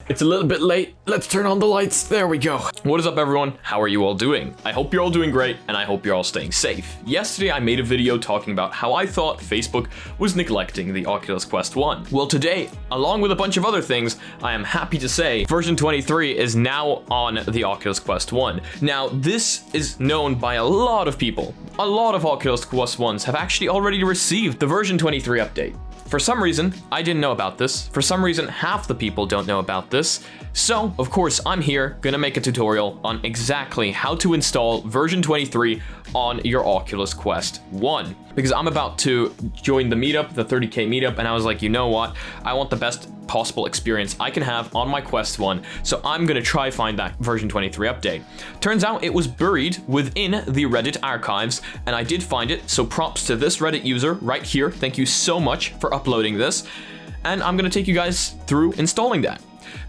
It's a little bit late. Let's turn on the lights. There we go. What is up, everyone? How are you all doing? I hope you're all doing great, and I hope you're all staying safe. Yesterday, I made a video talking about how I thought Facebook was neglecting the Oculus Quest 1. Well, today, along with a bunch of other things, I am happy to say version 23 is now on the Oculus Quest 1. Now, this is known by a lot of people. A lot of Oculus Quest 1s have actually already received the version 23 update. For some reason, I didn't know about this. For some reason, half the people don't know about this. So, of course, I'm here, gonna make a tutorial on exactly how to install version 23 on your Oculus Quest 1. Because I'm about to join the meetup, the 30K meetup, and I was like, you know what? I want the best possible experience I can have on my Quest 1, so I'm gonna try find that version 23 update. Turns out it was buried within the Reddit archives, and I did find it, so props to this Reddit user right here. Thank you so much for uploading this, and I'm gonna take you guys through installing that.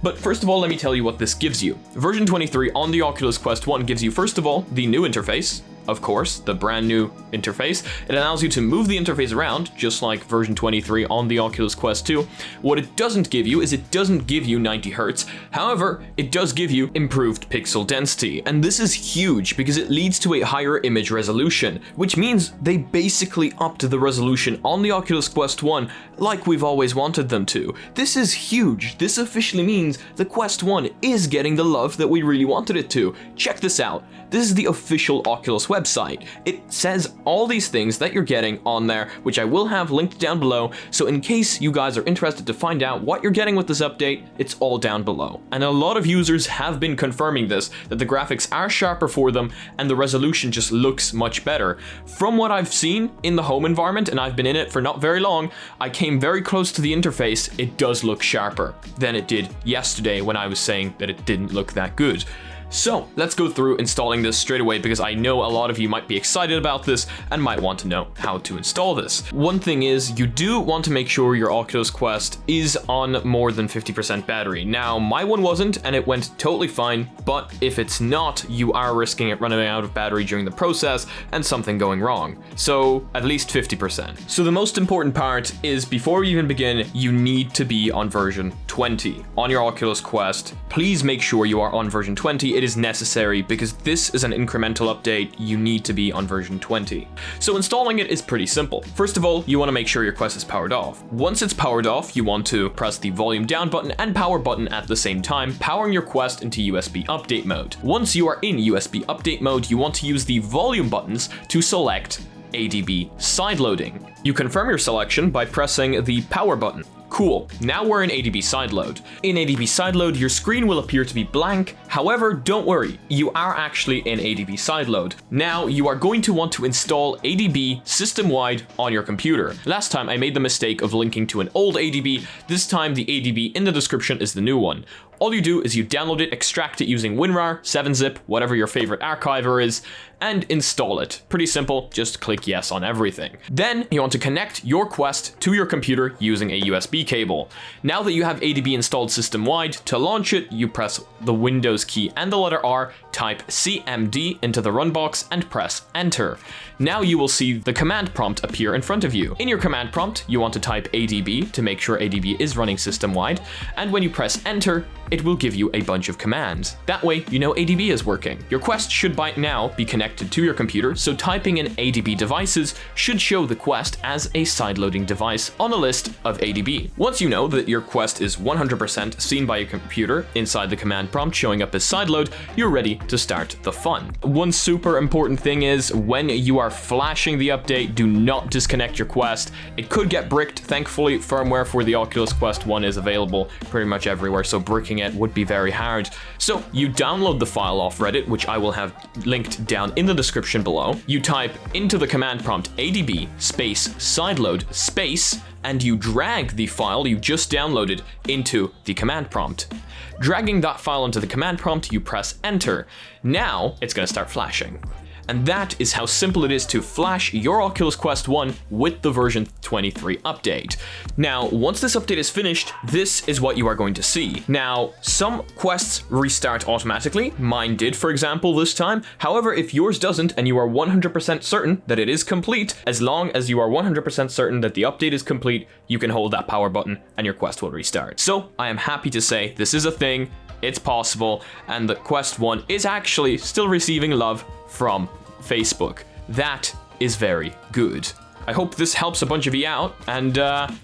But first of all, let me tell you what this gives you. Version 23 on the Oculus Quest 1 gives you, first of all, the new interface. Of course, the brand new interface. It allows you to move the interface around, just like version 23 on the Oculus Quest 2. What it doesn't give you is it doesn't give you 90 Hz. However, it does give you improved pixel density. And this is huge because it leads to a higher image resolution, which means they basically upped the resolution on the Oculus Quest 1 like we've always wanted them to. This is huge. This officially means the Quest 1 is getting the love that we really wanted it to. Check this out. This is the official Oculus website. It says all these things that you're getting on there, which I will have linked down below, so in case you guys are interested to find out what you're getting with this update, it's all down below. And a lot of users have been confirming this, that the graphics are sharper for them and the resolution just looks much better. From what I've seen in the home environment, and I've been in it for not very long, I came very close to the interface. It does look sharper than it did yesterday when I was saying that it didn't look that good. So let's go through installing this straight away because I know a lot of you might be excited about this and might want to know how to install this. One thing is you do want to make sure your Oculus Quest is on more than 50% battery. Now my one wasn't and it went totally fine, but if it's not, you are risking it running out of battery during the process and something going wrong. So at least 50%. So the most important part is before we even begin, you need to be on version 20 on your Oculus Quest. Please make sure you are on version 20. It is necessary because this is an incremental update. You need to be on version 20. So installing it is pretty simple. First of all, you want to make sure your Quest is powered off. Once it's powered off, you want to press the volume down button and power button at the same time, powering your Quest into USB update mode. Once you are in USB update mode, you want to use the volume buttons to select ADB sideloading. You confirm your selection by pressing the power button. Cool, now we're in ADB sideload. In ADB sideload, your screen will appear to be blank. However, don't worry, you are actually in ADB sideload. Now, you are going to want to install ADB system-wide on your computer. Last time I made the mistake of linking to an old ADB. This time the ADB in the description is the new one. All you do is you download it, extract it using WinRAR, 7-zip, whatever your favorite archiver is, and install it. Pretty simple, just click yes on everything. Then you want to connect your Quest to your computer using a USB cable. Now that you have ADB installed system-wide, to launch it, you press the Windows key and the letter R, type CMD into the run box and press enter. Now you will see the command prompt appear in front of you. In your command prompt, you want to type ADB to make sure ADB is running system-wide, and when you press enter, it will give you a bunch of commands. That way, you know ADB is working. Your Quest should by now be connected to your computer, so typing in ADB devices should show the Quest as a sideloading device on a list of ADB. Once you know that your Quest is 100% seen by your computer inside the command prompt showing up as sideload, you're ready to start the fun. One super important thing is when you are flashing the update, do not disconnect your Quest. It could get bricked. Thankfully, firmware for the Oculus Quest 1 is available pretty much everywhere, so bricking it would be very hard. So you download the file off Reddit, which I will have linked down in the description below. You type into the command prompt ADB space sideload space, and you drag the file you just downloaded into the command prompt. Dragging that file into the command prompt, you press enter. Now it's going to start flashing. And that is how simple it is to flash your Oculus Quest 1 with the version 23 update. Now, once this update is finished, this is what you are going to see. Now, some quests restart automatically. Mine did, for example, this time. However, if yours doesn't and you are 100% certain that it is complete, as long as you are 100% certain that the update is complete, you can hold that power button and your quest will restart. So I am happy to say this is a thing, it's possible, and the Quest 1 is actually still receiving love from Facebook. That is very good. I hope this helps a bunch of you out, and the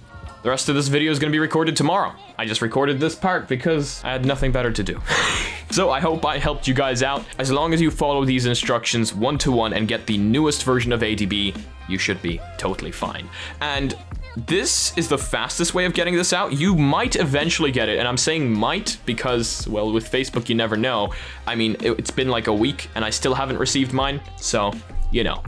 rest of this video is going to be recorded tomorrow. I just recorded this part because I had nothing better to do. So I hope I helped you guys out. As long as you follow these instructions 1-to-1 and get the newest version of ADB, you should be totally fine. And this is the fastest way of getting this out. You might eventually get it, and I'm saying might because, well, with Facebook, you never know. I mean, it's been like a week, and I still haven't received mine, so, you know.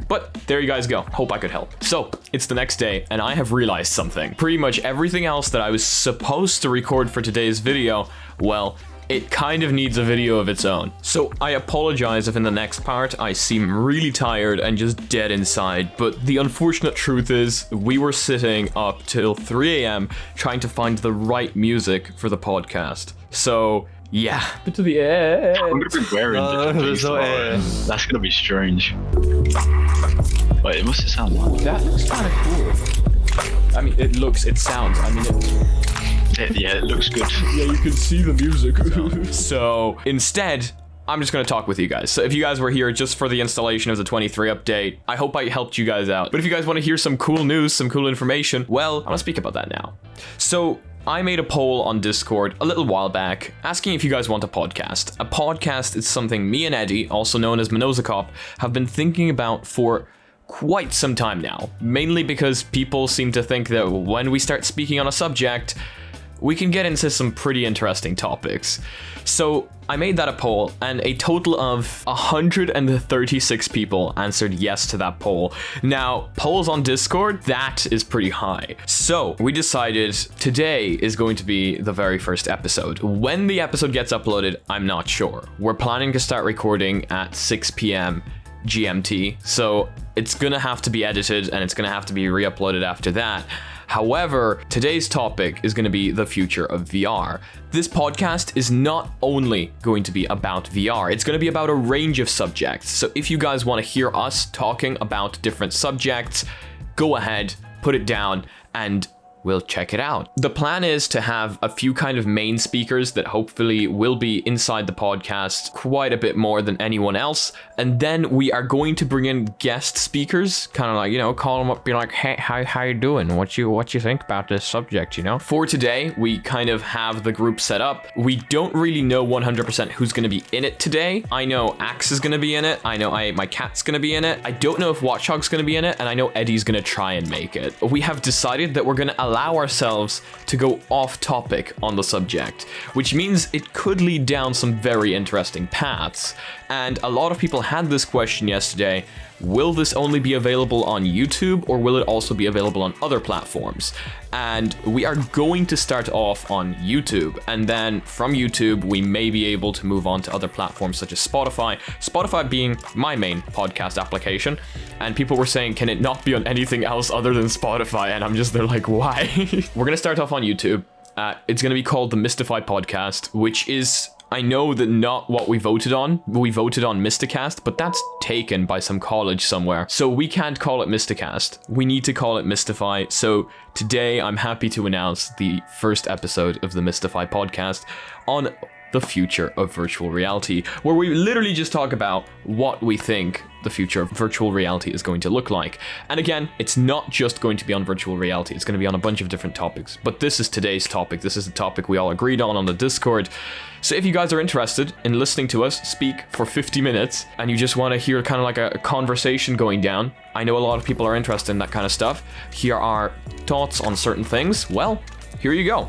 But there you guys go. Hope I could help. So, it's the next day, and I have realized something. Pretty much everything else that I was supposed to record for today's video, well, it kind of needs a video of its own. So I apologize if in the next part I seem really tired and just dead inside, but the unfortunate truth is we were sitting up till 3 a.m. trying to find the right music for the podcast. So yeah. But to the end. I'm gonna be wearing there's no air. That's gonna be strange. Wait, what's it sound like? That looks kind of cool. I mean, it sounds, I mean, Yeah, it looks good. Yeah, you can see the music. So instead, I'm just going to talk with you guys. So if you guys were here just for the installation of the 23 update, I hope I helped you guys out. But if you guys want to hear some cool news, some cool information, well, I'm going to speak about that now. So I made a poll on Discord a little while back asking if you guys want a podcast. A podcast is something me and Eddie, also known as Manozakop, have been thinking about for quite some time now. Mainly because people seem to think that when we start speaking on a subject, we can get into some pretty interesting topics. So I made that a poll, and a total of 136 people answered yes to that poll. Now, polls on Discord, that is pretty high. So we decided today is going to be the very first episode. When the episode gets uploaded, I'm not sure. We're planning to start recording at 6 p.m. GMT, so it's gonna have to be edited and it's gonna have to be re-uploaded after that. However, today's topic is going to be the future of VR. This podcast is not only going to be about VR, it's going to be about a range of subjects. So if you guys want to hear us talking about different subjects, go ahead, put it down, and we'll check it out. The plan is to have a few kind of main speakers that hopefully will be inside the podcast quite a bit more than anyone else. And then we are going to bring in guest speakers, kind of like, you know, call them up, be like, hey, how you doing? What you think about this subject, you know? For today, we kind of have the group set up. We don't really know 100% who's going to be in it today. I know Axe is going to be in it. I know my cat's going to be in it. I don't know if Watchog's going to be in it. And I know Eddie's going to try and make it. We have decided that we're going to allow ourselves to go off topic on the subject, which means it could lead down some very interesting paths. And a lot of people had this question yesterday: will this only be available on YouTube, or will it also be available on other platforms? And we are going to start off on YouTube, and then from YouTube we may be able to move on to other platforms such as Spotify being my main podcast application. And people were saying, can it not be on anything else other than Spotify? And I'm just there like, why? We're gonna start off on YouTube. It's gonna be called the Mystify Podcast, which is, I know that not what we voted on. We voted on Mysticast, but that's taken by some college somewhere. So we can't call it Mysticast. We need to call it Mystify. So today I'm happy to announce the first episode of the Mystify Podcast on the future of virtual reality, where we literally just talk about what we think the future of virtual reality is going to look like. And again, it's not just going to be on virtual reality, it's going to be on a bunch of different topics. But this is today's topic. This is the topic we all agreed on the Discord. So if you guys are interested in listening to us speak for 50 minutes and you just want to hear kind of like a conversation going down, I know a lot of people are interested in that kind of stuff. Here are thoughts on certain things. Well, here you go.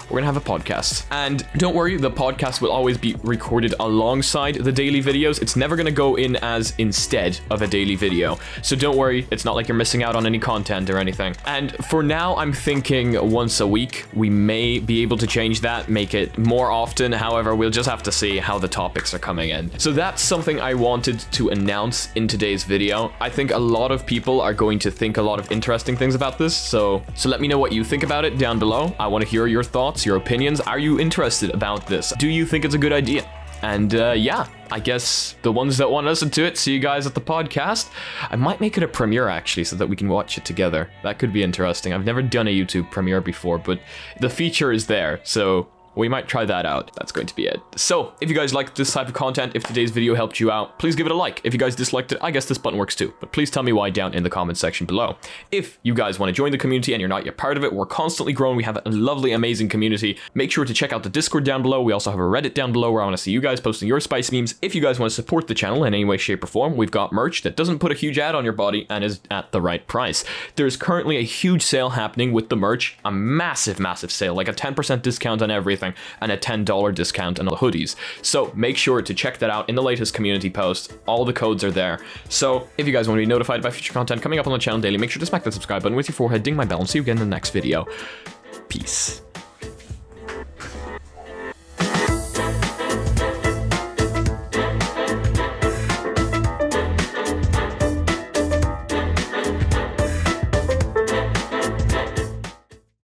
we're gonna have a podcast. And don't worry, the podcast will always be recorded alongside the daily videos. It's never gonna go in as instead of a daily video. So don't worry, it's not like you're missing out on any content or anything. And for now, I'm thinking once a week. We may be able to change that, make it more often. However, we'll just have to see how the topics are coming in. So that's something I wanted to announce in today's video. I think a lot of people are going to think a lot of interesting things about this. So let me know what you think about it down below. I want to hear your thoughts, your opinions. Are you interested about this? Do you think it's a good idea? And yeah, I guess the ones that want to listen to it, see you guys at the podcast. I might make it a premiere actually so that we can watch it together. That could be interesting. I've never done a YouTube premiere before, but the feature is there, so we might try that out. That's going to be it. So if you guys liked this type of content, if today's video helped you out, please give it a like. If you guys disliked it, I guess this button works too, but please tell me why down in the comment section below. If you guys want to join the community and you're not yet part of it, we're constantly growing. We have a lovely, amazing community. Make sure to check out the Discord down below. We also have a Reddit down below where I want to see you guys posting your spice memes. If you guys want to support the channel in any way, shape, or form, we've got merch that doesn't put a huge ad on your body and is at the right price. There's currently a huge sale happening with the merch, a massive sale, like a 10% discount on everything and a $10 discount on the hoodies. So make sure to check that out in the latest community post. All the codes are there. So if you guys want to be notified about future content coming up on the channel daily, make sure to smack that subscribe button with your forehead, ding my bell, and see you again in the next video. Peace.